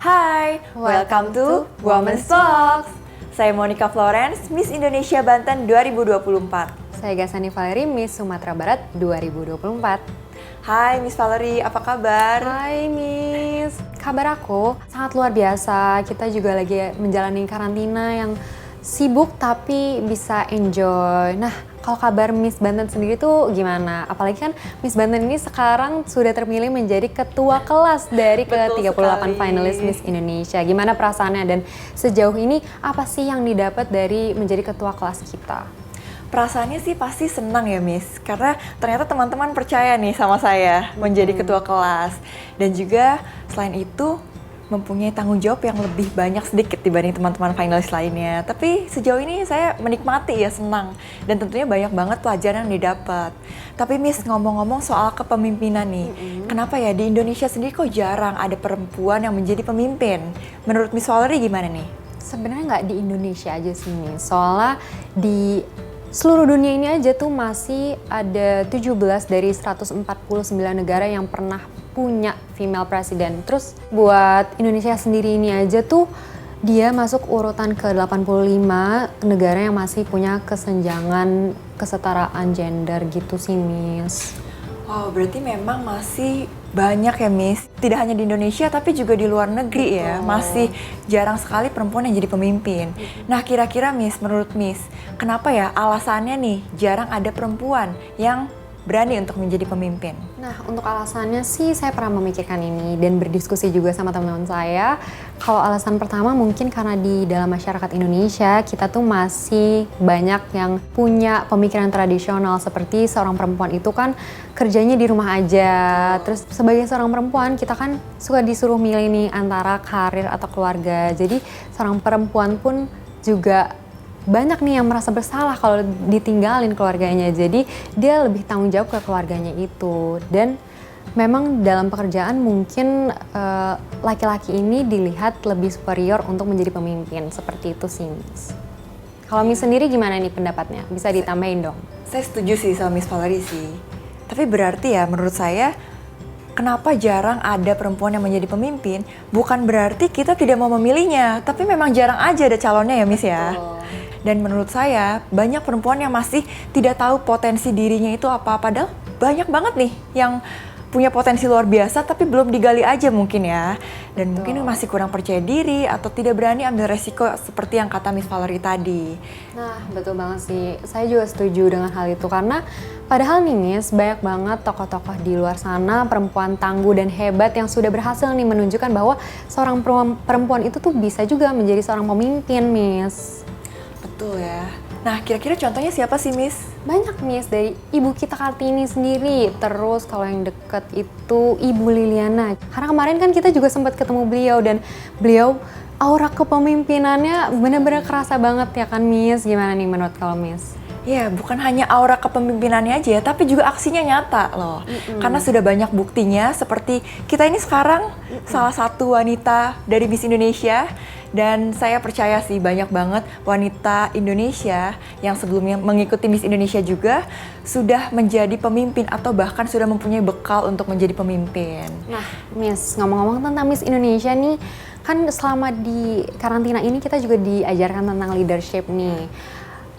Hai, welcome to Women's Talks. Saya Monica Florence, Miss Indonesia Banten 2024. Saya Gasani Valeri, Miss Sumatera Barat 2024. Hai Miss Valerie, apa kabar? Hai Miss, kabar aku sangat luar biasa. Kita juga lagi menjalani karantina yang sibuk tapi bisa enjoy. Nah, kalau kabar Miss Banten sendiri tuh gimana? Apalagi kan Miss Banten ini sekarang sudah terpilih menjadi ketua kelas dari ke-38 finalis Miss Indonesia. Gimana perasaannya dan sejauh ini apa sih yang didapat dari menjadi ketua kelas kita? Perasaannya sih pasti senang ya Miss, karena ternyata teman-teman percaya nih sama saya menjadi ketua kelas. Dan juga selain itu mempunyai tanggung jawab yang lebih banyak sedikit dibanding teman-teman finalis lainnya. Tapi sejauh ini saya menikmati ya, senang. Dan tentunya banyak banget pelajaran yang didapat. Tapi Miss, ngomong-ngomong soal kepemimpinan nih, kenapa ya di Indonesia sendiri kok jarang ada perempuan yang menjadi pemimpin? Menurut Miss Valerie gimana nih? Sebenarnya nggak di Indonesia aja sih Miss, soalnya di seluruh dunia ini aja tuh masih ada 17 dari 149 negara yang pernah punya female president. Terus buat Indonesia sendiri ini aja tuh dia masuk urutan ke-85 negara yang masih punya kesenjangan kesetaraan gender gitu sih Miss. Wow, berarti memang masih banyak ya Miss, tidak hanya di Indonesia tapi juga di luar negeri ya, masih jarang sekali perempuan yang jadi pemimpin. Nah kira-kira Miss, menurut Miss, kenapa ya alasannya nih jarang ada perempuan yang berani untuk menjadi pemimpin? Nah, untuk alasannya sih saya pernah memikirkan ini dan berdiskusi juga sama teman-teman saya. Kalau alasan pertama mungkin karena di dalam masyarakat Indonesia kita tuh masih banyak yang punya pemikiran tradisional seperti seorang perempuan itu kan kerjanya di rumah aja. Terus sebagai seorang perempuan kita kan suka disuruh milih nih antara karir atau keluarga. Jadi seorang perempuan pun juga banyak nih yang merasa bersalah kalau ditinggalin keluarganya, jadi dia lebih tanggung jawab ke keluarganya itu. Dan memang dalam pekerjaan mungkin laki-laki ini dilihat lebih superior untuk menjadi pemimpin, seperti itu sih Miss. Kalau Miss sendiri gimana nih pendapatnya? Bisa ditambahin dong? Saya setuju sih sama Miss Valerie sih, tapi berarti ya menurut saya kenapa jarang ada perempuan yang menjadi pemimpin bukan berarti kita tidak mau memilihnya, tapi memang jarang aja ada calonnya ya Miss ya. Dan menurut saya, banyak perempuan yang masih tidak tahu potensi dirinya itu apa. Padahal banyak banget nih yang punya potensi luar biasa tapi belum digali aja mungkin ya. Dan mungkin masih kurang percaya diri atau tidak berani ambil resiko seperti yang kata Miss Valerie tadi. Nah, betul banget sih. Saya juga setuju dengan hal itu karena padahal nih Miss, banyak banget tokoh-tokoh di luar sana perempuan tangguh dan hebat yang sudah berhasil nih menunjukkan bahwa seorang perempuan itu tuh bisa juga menjadi seorang pemimpin Miss. Betul ya. Nah, kira-kira contohnya siapa sih, Miss? Banyak Miss, dari Ibu kita Kartini sendiri. Terus kalau yang deket itu Ibu Liliana. Karena kemarin kan kita juga sempat ketemu beliau dan beliau aura kepemimpinannya benar-benar kerasa banget ya kan Miss. Gimana nih menurut kalau Miss? Ya, bukan hanya aura kepemimpinannya aja, tapi juga aksinya nyata loh. Karena sudah banyak buktinya, seperti kita ini sekarang salah satu wanita dari Miss Indonesia. Dan saya percaya sih banyak banget wanita Indonesia yang sebelumnya mengikuti Miss Indonesia juga sudah menjadi pemimpin atau bahkan sudah mempunyai bekal untuk menjadi pemimpin. Nah, Miss, ngomong-ngomong tentang Miss Indonesia nih, kan selama di karantina ini kita juga diajarkan tentang leadership nih.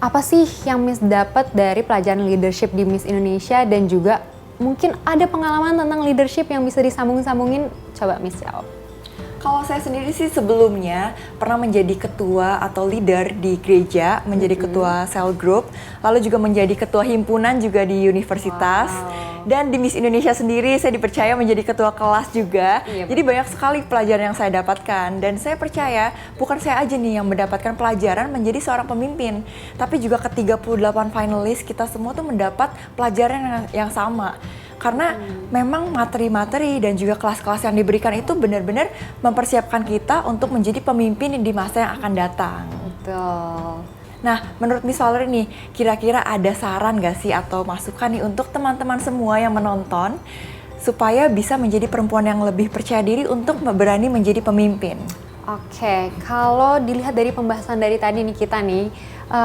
Apa sih yang Miss dapat dari pelajaran leadership di Miss Indonesia dan juga mungkin ada pengalaman tentang leadership yang bisa disambung-sambungin? Coba Miss jawab. Kalau saya sendiri sih sebelumnya pernah menjadi ketua atau leader di gereja, menjadi ketua cell group, lalu juga menjadi ketua himpunan juga di universitas. Dan di Miss Indonesia sendiri saya dipercaya menjadi ketua kelas juga. Jadi banyak sekali pelajaran yang saya dapatkan. Dan saya percaya bukan saya aja nih yang mendapatkan pelajaran menjadi seorang pemimpin, tapi juga ke-38 finalis kita semua tuh mendapat pelajaran yang sama. Karena memang materi-materi dan juga kelas-kelas yang diberikan itu benar-benar mempersiapkan kita untuk menjadi pemimpin di masa yang akan datang. Betul. Nah, menurut Miss Valerie nih, kira-kira ada saran gak sih atau masukan nih untuk teman-teman semua yang menonton supaya bisa menjadi perempuan yang lebih percaya diri untuk berani menjadi pemimpin? Oke, kalau dilihat dari pembahasan dari tadi nih kita nih,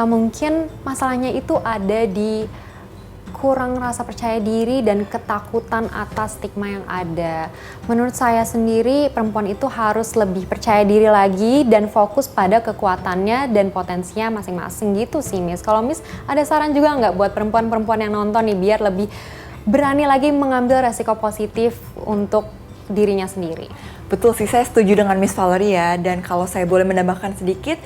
mungkin masalahnya itu ada di kurang rasa percaya diri dan ketakutan atas stigma yang ada. Menurut saya sendiri, perempuan itu harus lebih percaya diri lagi dan fokus pada kekuatannya dan potensinya masing-masing gitu sih, Miss. Kalau Miss ada saran juga nggak buat perempuan-perempuan yang nonton nih biar lebih berani lagi mengambil resiko positif untuk dirinya sendiri? Betul sih, saya setuju dengan Miss Valeria. Dan kalau saya boleh menambahkan sedikit,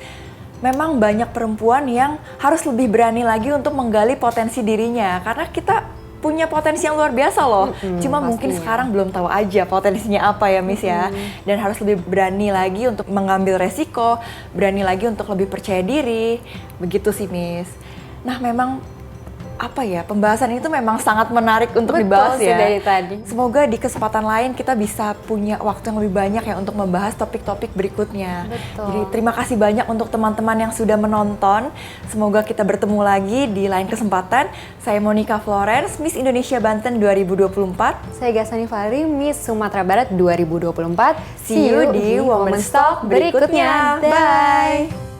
memang banyak perempuan yang harus lebih berani lagi untuk menggali potensi dirinya. Karena kita punya potensi yang luar biasa loh. Cuma mungkin sekarang belum tahu aja potensinya apa ya, Miss ya. Dan harus lebih berani lagi untuk mengambil resiko, berani lagi untuk lebih percaya diri. Begitu sih, Miss. Nah, memang apa ya, pembahasan itu memang sangat menarik untuk dibahas ya. Dari tadi. Semoga di kesempatan lain kita bisa punya waktu yang lebih banyak ya untuk membahas topik-topik berikutnya. Betul. Jadi terima kasih banyak untuk teman-teman yang sudah menonton. Semoga kita bertemu lagi di lain kesempatan. Saya Monica Florence, Miss Indonesia Banten 2024. Saya Gasani Fahri, Miss Sumatera Barat 2024. See you di Women's Talk berikutnya. Bye.